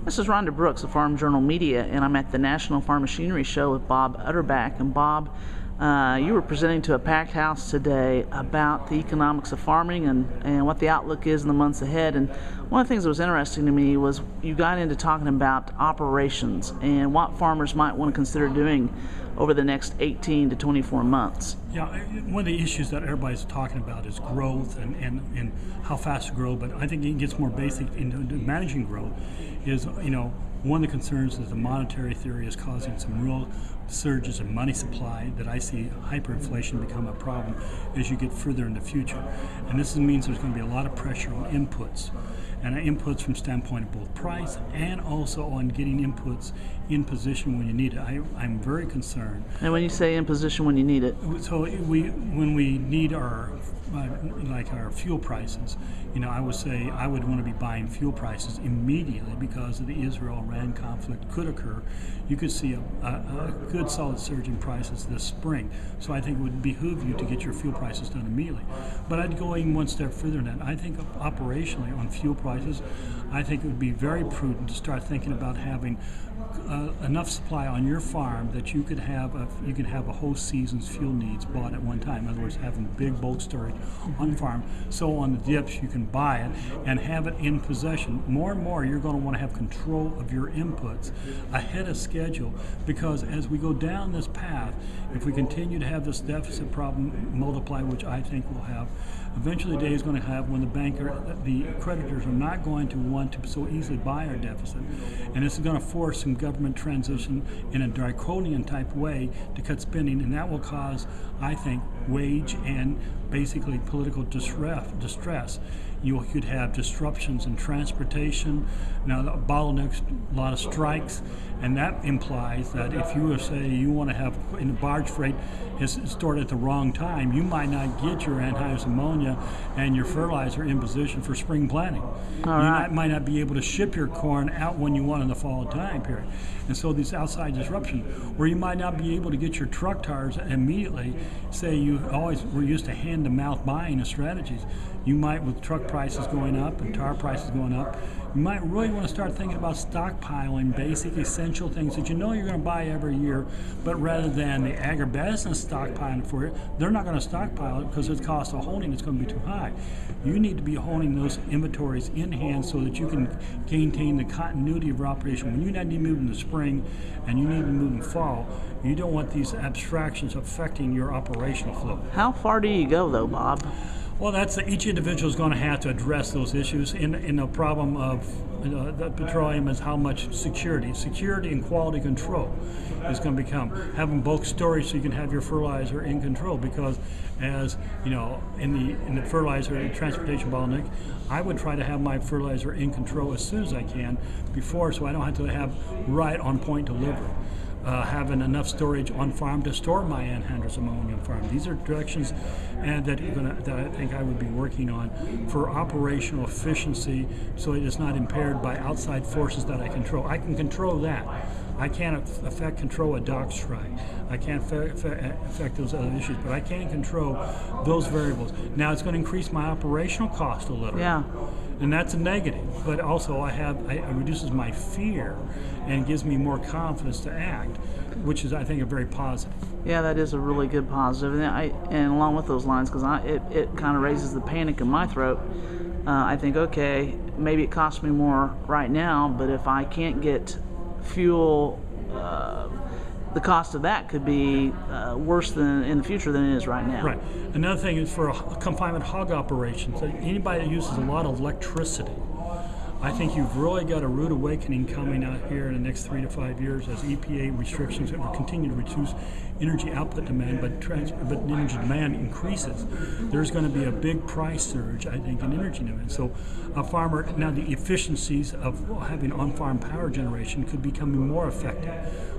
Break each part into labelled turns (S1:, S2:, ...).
S1: This is Rhonda Brooks of Farm Journal Media, and I'm at the National Farm Machinery Show with Bob Utterback. And Bob, you were presenting to a packed house today about the economics of farming and what the outlook is in the months ahead. And one of the things that was interesting to me was you got into talking about operations and what farmers might want to consider doing over the next 18 to 24 months.
S2: Yeah, one of the issues that everybody's talking about is growth and how fast to grow, but I think it gets more basic into managing growth is, one of the concerns is the monetary theory is causing some real surges in money supply that I see hyperinflation become a problem as you get further in the future. And this means there's going to be a lot of pressure on inputs. And inputs from standpoint of both price and also on getting inputs in position when you need it. I'm very concerned.
S1: And when you say in position when you need it?
S2: So when we need our fuel prices, I would say I would want to be buying fuel prices immediately because of the Israel-Iran conflict could occur. You could see a good solid surge in prices this spring. So I think it would behoove you to get your fuel prices done immediately. But I'd go even one step further than that. I think operationally on fuel prices, I think it would be very prudent to start thinking about having enough supply on your farm that you could have a whole season's fuel needs bought at one time. In other words, having big bulk storage on farm, so on the dips you can buy it and have it in possession. More and more, you're going to want to have control of your inputs ahead of schedule, because as we go down this path, if we continue to have this deficit problem multiply, which I think we'll have, eventually the day is going to have when the creditors are not going to want to so easily buy our deficit, and this is going to force some government transition in a draconian type way to cut spending, and that will cause, I think, wage and basically political distress. You could have disruptions in transportation, bottlenecks, a lot of strikes, and that implies that if you say you want to have in the barge freight is stored at the wrong time, you might not get your anhydrous ammonia and your fertilizer in position for spring planting. Might not be able to ship your corn out when you want in the fall time period. And so these outside disruptions, where you might not be able to get your truck tires immediately, say you always were used to hand-to-mouth buying strategies, you might, with truck prices going up and tire prices going up, you might really want to start thinking about stockpiling basic essential things that you're going to buy every year, but rather than the agribusiness stockpiling for it, they're not going to stockpile it because the cost of holding it's going to be too high. You need to be holding those inventories in hand so that you can maintain the continuity of your operation. When you need to move in the spring and you need to move in the fall, you don't want these abstractions affecting your operational flow.
S1: How far do you go, though, Bob?
S2: Well, each individual is going to have to address those issues. In the problem of the petroleum is how much security and quality control is going to become. Having bulk storage so you can have your fertilizer in control, because as in the fertilizer and transportation bottleneck, I would try to have my fertilizer in control as soon as I can before, so I don't have to have right on point delivery. Having enough storage on farm to store my anhydrous ammonia on farm. These are directions that I think I would be working on for operational efficiency, so it is not impaired by outside forces that I control. I can control that. I can't control a dock strike. I can't affect those other issues, but I can control those variables. Now it's going to increase my operational cost a little.
S1: Yeah.
S2: And that's a negative, but also it reduces my fear and gives me more confidence to act, which is, I think, a very positive.
S1: Yeah, that is a really good positive. And along with those lines, because it kind of raises the panic in my throat, I think, okay, maybe it costs me more right now, but if I can't get fuel, the cost of that could be worse than in the future than it is right now.
S2: Right. Another thing is for confinement hog operations, anybody that uses a lot of electricity, I think you've really got a rude awakening coming out here in the next 3 to 5 years as EPA restrictions that will continue to reduce energy output demand, but energy demand increases. There's going to be a big price surge, I think, in energy demand. So a farmer, now the efficiencies of having on-farm power generation could become more effective.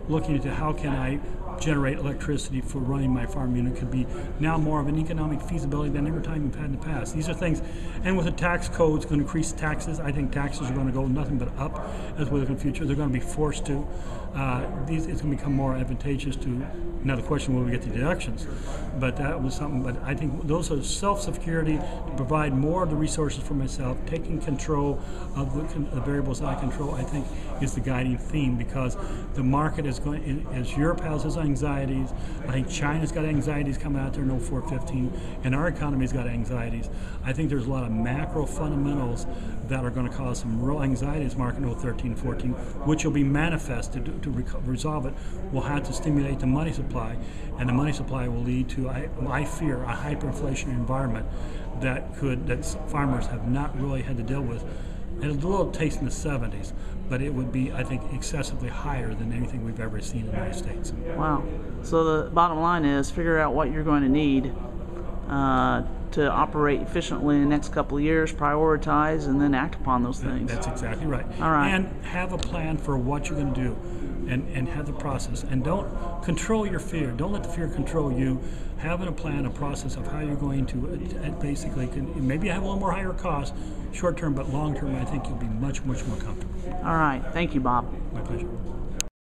S2: looking into how can I generate electricity for running my farm unit could be now more of an economic feasibility than every time we've had in the past. These are things, and with the tax codes going to increase taxes, I think taxes are going to go nothing but up as we look in the future. They're going to be forced to. It's going to become more advantageous to. Now the question, will we get the deductions? But that was something. But I think those are self-security to provide more of the resources for myself, taking control of the variables that I control. I think is the guiding theme, because the market is going, as Europe has its anxieties. I think China's got anxieties coming out there in 04-15, and our economy's got anxieties. I think there's a lot of macro fundamentals that are going to cause some real anxieties market in 13-14, which will be manifested to resolve it. We'll have to stimulate the money supply, and the money supply will lead to, I fear, a hyperinflationary environment that farmers have not really had to deal with. It had a little taste in the 70s, but it would be, I think, excessively higher than anything we've ever seen in the United States.
S1: Wow. So the bottom line is figure out what you're going to need to operate efficiently in the next couple of years, prioritize, and then act upon those things.
S2: That's exactly right.
S1: All right.
S2: And have a plan for what you're going to do, and have the process. And don't control your fear. Don't let the fear control you. Having a plan, a process of how you're going to basically, maybe have a little more higher cost, short term, but long term, I think you'll be much, much more comfortable.
S1: All right. Thank you, Bob.
S2: My pleasure.